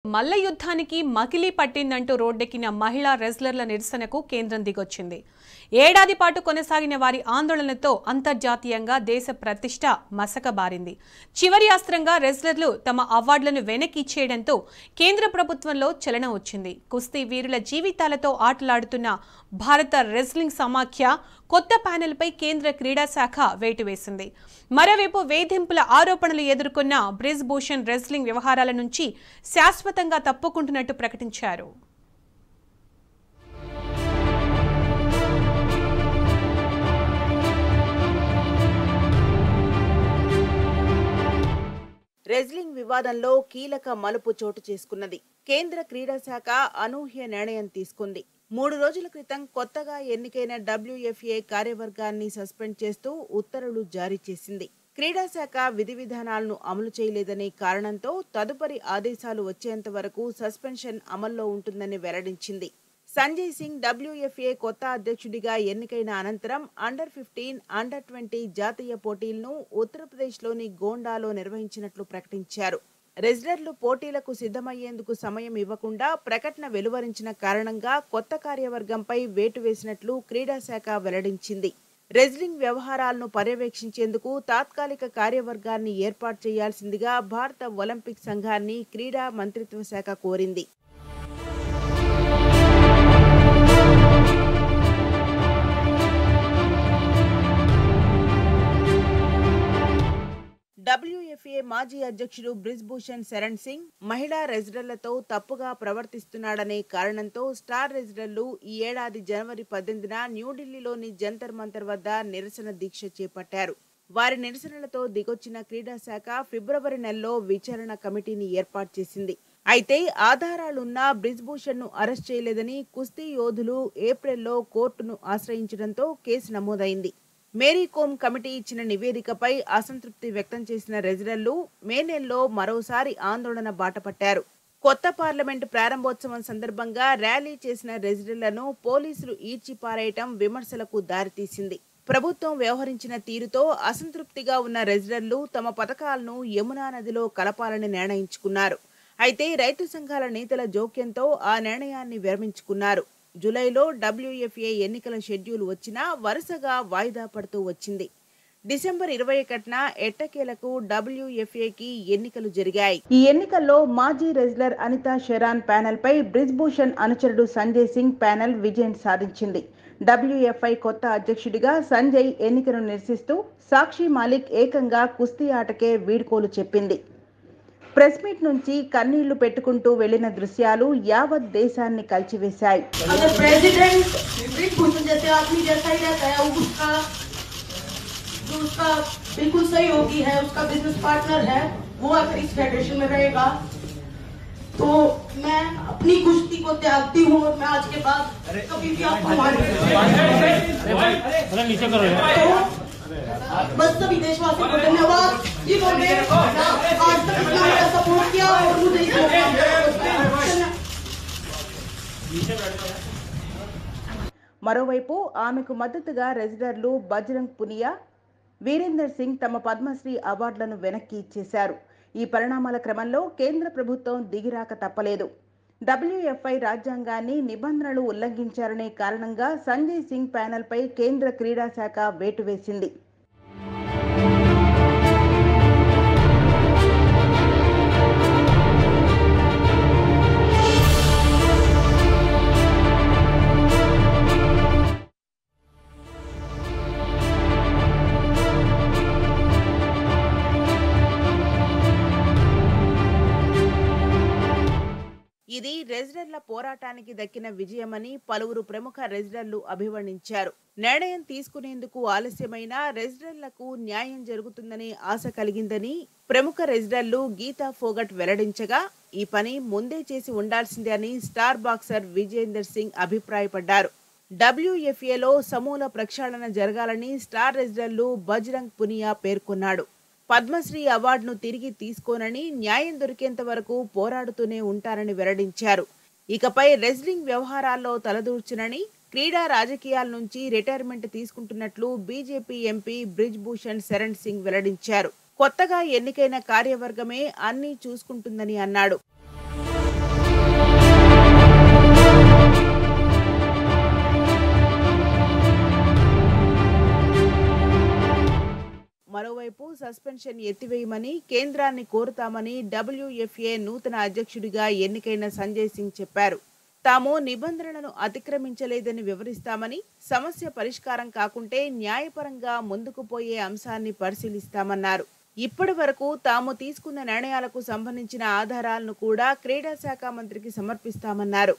మల్ల యుద్ధానికి మకిలి పట్టిందంటూ రోడ్డెక్కిన మహిళా రెజ్లర్ల నిరసనకు కేంద్రం దిగొచ్చింది. ఏడాది పాటు కొనసాగిన వారి ఆందోళనతో అంతర్జాతీయంగా దేశ ప్రతిష్ట మసకబారింది. చివరి అస్త్రంగా రెజ్లర్లు తమ అవార్డులను వెనక్కి ఇచ్చేయడంతో కేంద్ర ప్రభుత్వంలో చలనం వచ్చింది. కుస్తీ వీరుల జీవితాలతో ఆటలాడుతున్న భారత రెజ్లింగ్ సమాఖ్య కొత్త ప్యానెల్పై కేంద్ర క్రీడా శాఖ వేటు వేసింది. మరోవైపు వేధింపుల ఆరోపణలు ఎదుర్కొన్న బ్రిజ్ భూషణ్ రెజ్లింగ్ వ్యవహారాల నుంచి శాశ్వతంగా తప్పుకుంటున్నట్టు ప్రకటించారు. రెజ్లింగ్ వివాదంలో కీలక మలుపు చోటు చేసుకున్నది. కేంద్ర క్రీడా శాఖ అనూహ్య నిర్ణయం తీసుకుంది. 3 రోజుల క్రితం కొత్తగా ఎన్నికైన WFA కార్యవర్గాన్ని సస్పెండ్ చేస్తూ ఉత్తర్వులు జారీ చేసింది. క్రీడా శాఖ విధి విధానాలను అమలు చేయలేదనే కారణంతో తదుపరి ఆదేశాలు వచ్చేంత వరకు సస్పెన్షన్ అమల్లో ఉంటుందని వెల్లడించింది. సంజయ్ సింగ్ WFA కొత్త అధ్యక్షుడిగా ఎన్నికైన అనంతరం అండర్-15, అండర్-20 జాతీయ పోటీలను ఉత్తరప్రదేశ్లోని గోండాలో నిర్వహించినట్లు ప్రకటించారు. రెజ్లర్లు పోటీలకు సిద్ధమయ్యేందుకు సమయం ఇవ్వకుండా ప్రకటన వెలువరించిన కారణంగా కొత్త కార్యవర్గంపై వేటు వేసినట్లు క్రీడా శాఖ వెల్లడించింది. రెజ్లింగ్ వ్యవహారాలను పర్యవేక్షించేందుకు తాత్కాలిక కార్యవర్గాన్ని ఏర్పాటు చేయాల్సిందిగా భారత ఒలింపిక్ సంఘాన్ని క్రీడా మంత్రిత్వ శాఖ కోరింది. WFA మాజీ అధ్యక్షుడు బ్రిజ్ భూషణ్ శరణ్ సింగ్ మహిళా రెజ్లర్లతో తప్పుగా ప్రవర్తిస్తున్నాడనే కారణంతో స్టార్ రెజ్లర్లు ఈ ఏడాది జనవరి 18న న్యూఢిల్లీలోని జంతర్ మంతర్ వద్ద నిరసన దీక్ష చేపట్టారు. వారి నిరసనలతో దిగొచ్చిన క్రీడా శాఖ ఫిబ్రవరి నెలలో విచారణ కమిటీని ఏర్పాటు చేసింది. అయితే ఆధారాలున్నా బ్రిజ్ భూషణ్ ను అరెస్ట్ చేయలేదని కుస్తీ యోధులు ఏప్రిల్లో కోర్టును ఆశ్రయించడంతో కేసు నమోదైంది. మేరీ కోమ్ కమిటీ ఇచ్చిన నివేదికపై అసంతృప్తి వ్యక్తం చేసిన రెజ్లర్లు మే నెలలో మరోసారి ఆందోళన బాటపట్టారు. కొత్త పార్లమెంటు ప్రారంభోత్సవం సందర్భంగా ర్యాలీ చేసిన రెజ్లర్లను పోలీసులు ఈడ్చిపారేయటం విమర్శలకు దారితీసింది. ప్రభుత్వం వ్యవహరించిన తీరుతో అసంతృప్తిగా ఉన్న రెజ్లర్లు తమ పథకాలను యమునా నదిలో కలపాలని నిర్ణయించుకున్నారు. అయితే రైతు సంఘాల నేతల జోక్యంతో ఆ నిర్ణయాన్ని విరమించుకున్నారు. జూలైలో WFA ఎన్నికల షెడ్యూల్ వచ్చినా వరుసగా వాయిదా పడుతూ వచ్చింది. డిసెంబర్ 21న ఎట్టకేలకు WFAకి ఎన్నికలు జరిగాయి. ఈ ఎన్నికల్లో మాజీ రెజ్లర్ అనితా షెరాన్ ప్యానెల్ పై బ్రిజ్ భూషణ్ అనుచరుడు సంజయ్ సింగ్ ప్యానెల్ విజయం సాధించింది. WFA కొత్త అధ్యక్షుడిగా సంజయ్ ఎన్నికను నిరసిస్తూ సాక్షి మాలిక్ ఏకంగా కుస్తీ ఆటకే వీడ్కోలు చెప్పింది. ప్రెస్ మీట్ నుంచి కన్నీళ్లు పెట్టుకుంటూ వెళ్లిన దృశ్యాలు యావత్ దేశాన్ని కలిచివేశాయి. बिल्कुल सहयोगी है, उसका बिजनेस पार्टनर है, वो अगर इस फेडरेशन में रहेगा तो मैं अपनी कुश्ती को त्यागती हूँ और मैं आज के बाद कभी भी आपको बस सभी देशवासियों को धन्यवाद जिन्होंने आज तक इतना मेरा सपोर्ट किया और मुझे మరోవైపు ఆమెకు మద్దతుగా రెజ్లర్లు బజరంగ్ పునియా, వీరేందర్ సింగ్ తమ పద్మశ్రీ అవార్డులను వెనక్కి ఇచ్చేశారు. ఈ పరిణామాల క్రమంలో కేంద్ర ప్రభుత్వం దిగిరాక తప్పలేదు. WFA రాజ్యాంగాన్ని నిబంధనలు ఉల్లంఘించారనే కారణంగా సంజయ్ సింగ్ ప్యానెల్పై కేంద్ర క్రీడా శాఖ వేటు వేసింది. ఇది రెజ్లర్ల పోరాటానికి దక్కిన విజయమని పలువురు ప్రముఖ రెజ్లర్లు అభివర్ణించారు. నిర్ణయం తీసుకునేందుకు ఆలస్యమైన రెజ్లర్లకు న్యాయం జరుగుతుందనే ఆశ కలిగిందని ప్రముఖ రెజ్లర్లు గీతా ఫోగట్ వెల్లడించగా, ఈ పని ముందే చేసి ఉండాల్సిందే అని స్టార్ బాక్సర్ విజేందర్ సింగ్ అభిప్రాయపడ్డారు. WFAలో సమూల ప్రక్షాళన జరగాలని స్టార్ రెజ్లర్లు బజరంగ్ పునియా పేర్కొన్నాడు. పద్మశ్రీ అవార్డును తిరిగి తీసుకోనని, న్యాయం దొరికేంత వరకు పోరాడుతూనే ఉంటారని వెల్లడించారు. ఇకపై రెజ్లింగ్ వ్యవహారాల్లో తలదూర్చునని, క్రీడా రాజకీయాల నుంచి రిటైర్మెంట్ తీసుకుంటున్నట్లు బీజేపీ ఎంపీ బ్రిజ్ భూషణ్ శరణ్ సింగ్ వెల్లడించారు. కొత్తగా ఎన్నికైన కార్యవర్గమే అన్నీ చూసుకుంటుందని అన్నాడు. సస్పెన్షన్ ఎత్తివేయమని కేంద్రాన్ని కోరుతామని WFA నూతన అధ్యక్షుడిగా ఎన్నికైన సంజయ్ సింగ్ చెప్పారు. తాము నిబంధనలను అతిక్రమించలేదని వివరిస్తామని, సమస్య పరిష్కారం కాకుంటే న్యాయపరంగా ముందుకు పోయే అంశాన్ని పరిశీలిస్తామన్నారు. ఇప్పటి వరకు తాము తీసుకున్న నిర్ణయాలకు సంబంధించిన ఆధారాలను కూడా క్రీడా శాఖ మంత్రికి సమర్పిస్తామన్నారు.